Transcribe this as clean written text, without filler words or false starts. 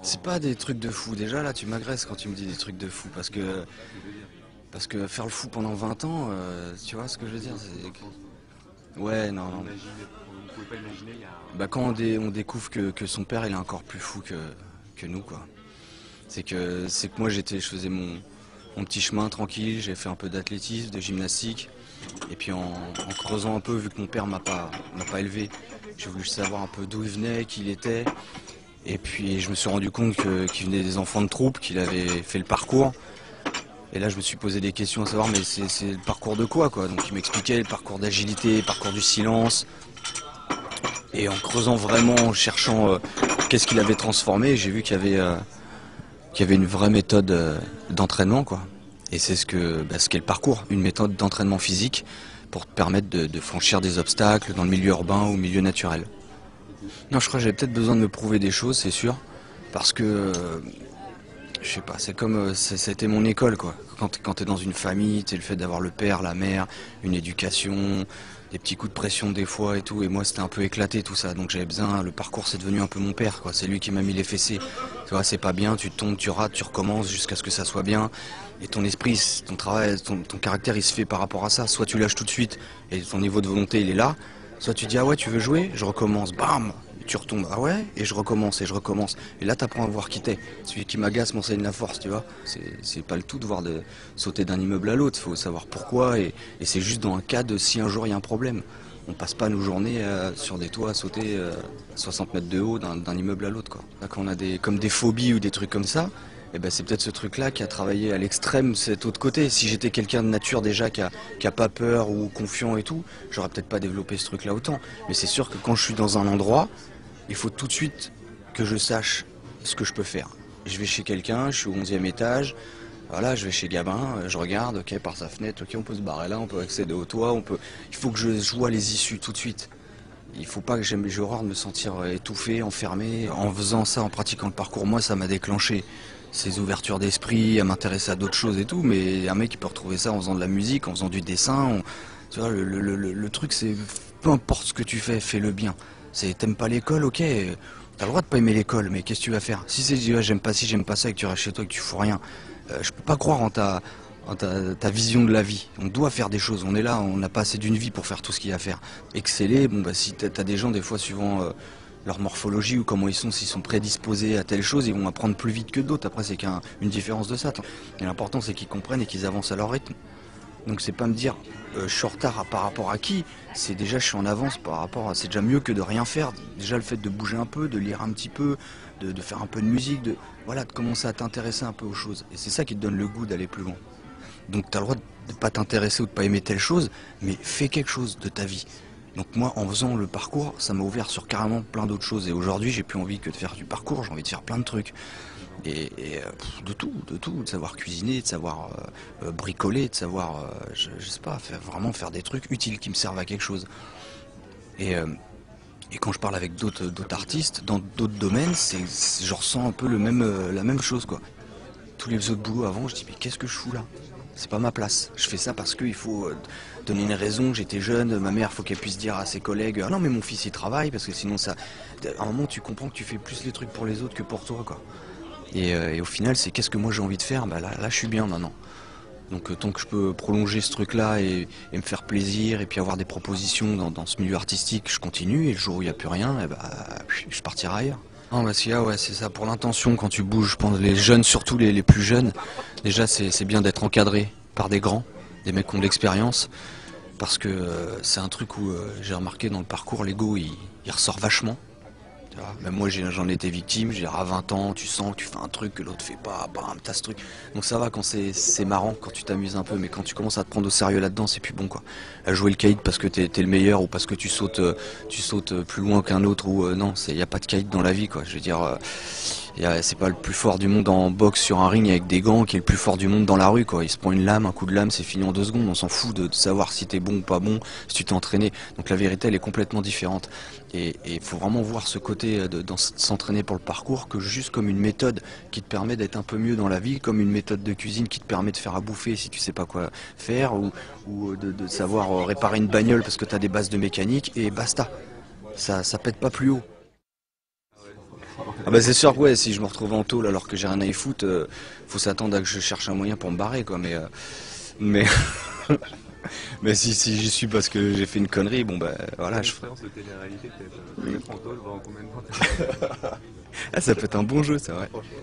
C'est pas des trucs de fou. Déjà là, tu m'agresses quand tu me dis des trucs de fou parce que faire le fou pendant 20 ans, tu vois ce que je veux dire, ouais, non, non. Vous pouvez pas imaginer, il y a Bah quand on découvre que son père il est encore plus fou que nous quoi. C'est que moi je faisais mon petit chemin tranquille, j'ai fait un peu d'athlétisme, de gymnastique, et puis en creusant un peu, vu que mon père m'a pas élevé, j'ai voulu savoir un peu d'où il venait, qui il était, et puis je me suis rendu compte qu'il venait des enfants de troupe, qu'il avait fait le parcours. Et là, je me suis posé des questions à savoir, mais c'est le parcours de quoi. Donc, il m'expliquait le parcours d'agilité, le parcours du silence. Et en creusant vraiment, en cherchant qu'est-ce qu'il avait transformé, j'ai vu qu'il y avait une vraie méthode d'entraînement, quoi. Et c'est ce qu'est le parcours, une méthode d'entraînement physique pour te permettre de franchir des obstacles dans le milieu urbain ou milieu naturel. Non, je crois que j'avais peut-être besoin de me prouver des choses, c'est sûr, parce que je sais pas, c'est comme c'était mon école quoi. Quand t'es dans une famille, c'est le fait d'avoir le père, la mère, une éducation, des petits coups de pression des fois et tout. Et moi c'était un peu éclaté tout ça, donc j'avais besoin. Le parcours c'est devenu un peu mon père quoi. C'est lui qui m'a mis les fessées. Tu vois, c'est pas bien, tu tombes, tu rates, tu recommences jusqu'à ce que ça soit bien. Et ton esprit, ton travail, ton caractère il se fait par rapport à ça. Soit tu lâches tout de suite et ton niveau de volonté il est là. Soit tu dis ah ouais tu veux jouer, je recommence, bam, et tu retombes, ah ouais, et je recommence, et je recommence. Et là t'apprends à voir qui t'es. Celui qui m'agace m'enseigne la force, tu vois. C'est pas le tout de voir de sauter d'un immeuble à l'autre, faut savoir pourquoi, et c'est juste dans un cas de si un jour il y a un problème. On passe pas nos journées sur des toits à sauter 60 mètres de haut d'un immeuble à l'autre, quoi. Là, quand on a comme des phobies ou des trucs comme ça, eh ben, c'est peut-être ce truc-là qui a travaillé à l'extrême cet autre côté. Si j'étais quelqu'un de nature déjà qui a pas peur ou confiant et tout, j'aurais peut-être pas développé ce truc-là autant. Mais c'est sûr que quand je suis dans un endroit, il faut tout de suite que je sache ce que je peux faire. Je vais chez quelqu'un, je suis au 11e étage, voilà, je vais chez Gabin, je regarde, ok, par sa fenêtre, ok, on peut se barrer là, on peut accéder au toit, on peut. Il faut que je vois les issues tout de suite. Il faut pas que j'ai horreur de me sentir étouffé, enfermé. En faisant ça, en pratiquant le parcours, moi, ça m'a déclenché ces ouvertures d'esprit, à m'intéresser à d'autres choses et tout. Mais un mec, il peut retrouver ça en faisant de la musique, en faisant du dessin. Tu vois, le truc, c'est peu importe ce que tu fais, fais-le bien. T'aimes pas l'école, ok. T'as le droit de pas aimer l'école, mais qu'est-ce que tu vas faire? Si c'est ouais, j'aime pas ci, j'aime pas ça, et que tu restes chez toi et que tu fous rien, je peux pas croire ta vision de la vie. On doit faire des choses. On est là, on n'a pas assez d'une vie pour faire tout ce qu'il y a à faire. Exceller, bon bah si t'as des gens des fois suivant leur morphologie ou comment ils sont, s'ils sont prédisposés à telle chose, ils vont apprendre plus vite que d'autres. Après c'est qu'une différence de ça. Et l'important c'est qu'ils comprennent et qu'ils avancent à leur rythme. Donc c'est pas me dire je suis en retard par rapport à qui, c'est déjà je suis en avance par rapport à. C'est déjà mieux que de rien faire. Déjà le fait de bouger un peu, de lire un petit peu, de faire un peu de musique, voilà, de commencer à t'intéresser un peu aux choses. Et c'est ça qui te donne le goût d'aller plus loin. Donc tu as le droit de ne pas t'intéresser ou de pas aimer telle chose, mais fais quelque chose de ta vie. Donc moi, en faisant le parcours, ça m'a ouvert sur carrément plein d'autres choses. Et aujourd'hui, j'ai plus envie que de faire du parcours, j'ai envie de faire plein de trucs. De tout, de savoir cuisiner, de savoir bricoler, de savoir, je sais pas, vraiment faire des trucs utiles qui me servent à quelque chose. Et, euh, et quand je parle avec d'autres artistes, dans d'autres domaines, je ressens un peu la même chose, quoi. Tous les autres boulots avant, je dis mais qu'est-ce que je fous là? C'est pas ma place. Je fais ça parce qu'il faut donner une raison. J'étais jeune, ma mère, faut qu'elle puisse dire à ses collègues ah non mais mon fils il travaille parce que sinon ça. À un moment tu comprends que tu fais plus les trucs pour les autres que pour toi quoi. Et au final c'est qu'est-ce que moi j'ai envie de faire? Bah là je suis bien maintenant. Donc tant que je peux prolonger ce truc-là et me faire plaisir et puis avoir des propositions dans ce milieu artistique, je continue. Et le jour où il n'y a plus rien, eh bah, je partirai ailleurs. Non, parce qu'il y a, ouais, c'est ça, pour l'intention, quand tu bouges, je pense, les jeunes, surtout les plus jeunes, déjà c'est bien d'être encadré par des grands, des mecs qui ont de l'expérience, parce que c'est un truc où j'ai remarqué dans le parcours, l'ego il ressort vachement. Tu vois, même moi j'en ai été victime, j'ai à 20 ans, tu sens que tu fais un truc que l'autre fait pas, bam, t'as ce truc. Donc ça va quand c'est marrant, quand tu t'amuses un peu, mais quand tu commences à te prendre au sérieux là-dedans, c'est plus bon quoi. À jouer le caïd parce que t'es le meilleur ou parce que tu sautes plus loin qu'un autre ou non, y a pas de caïd dans la vie quoi. Je veux dire, c'est pas le plus fort du monde en boxe sur un ring avec des gants qui est le plus fort du monde dans la rue quoi. Il se prend une lame, un coup de lame, c'est fini en 2 secondes. On s'en fout de savoir si t'es bon ou pas bon, si tu t'es entraîné. Donc la vérité elle est complètement différente. Et il faut vraiment voir ce côté de s'entraîner pour le parcours que juste comme une méthode qui te permet d'être un peu mieux dans la vie, comme une méthode de cuisine qui te permet de faire à bouffer si tu sais pas quoi faire, ou de savoir réparer une bagnole parce que tu as des bases de mécanique et basta. Ça pète pas plus haut. Ah bah c'est sûr que ouais, si je me retrouve en tôle alors que j'ai rien à y foutre, faut s'attendre à que je cherche un moyen pour me barrer quoi. Mais, mais si j'y suis parce que j'ai fait une connerie, bon bah voilà, je ferai. L'expérience de télé-réalité, peut-être en tôle, voir en combien de temps t'es. Ah, ça peut être un bon jeu, ça, ouais. Franchement,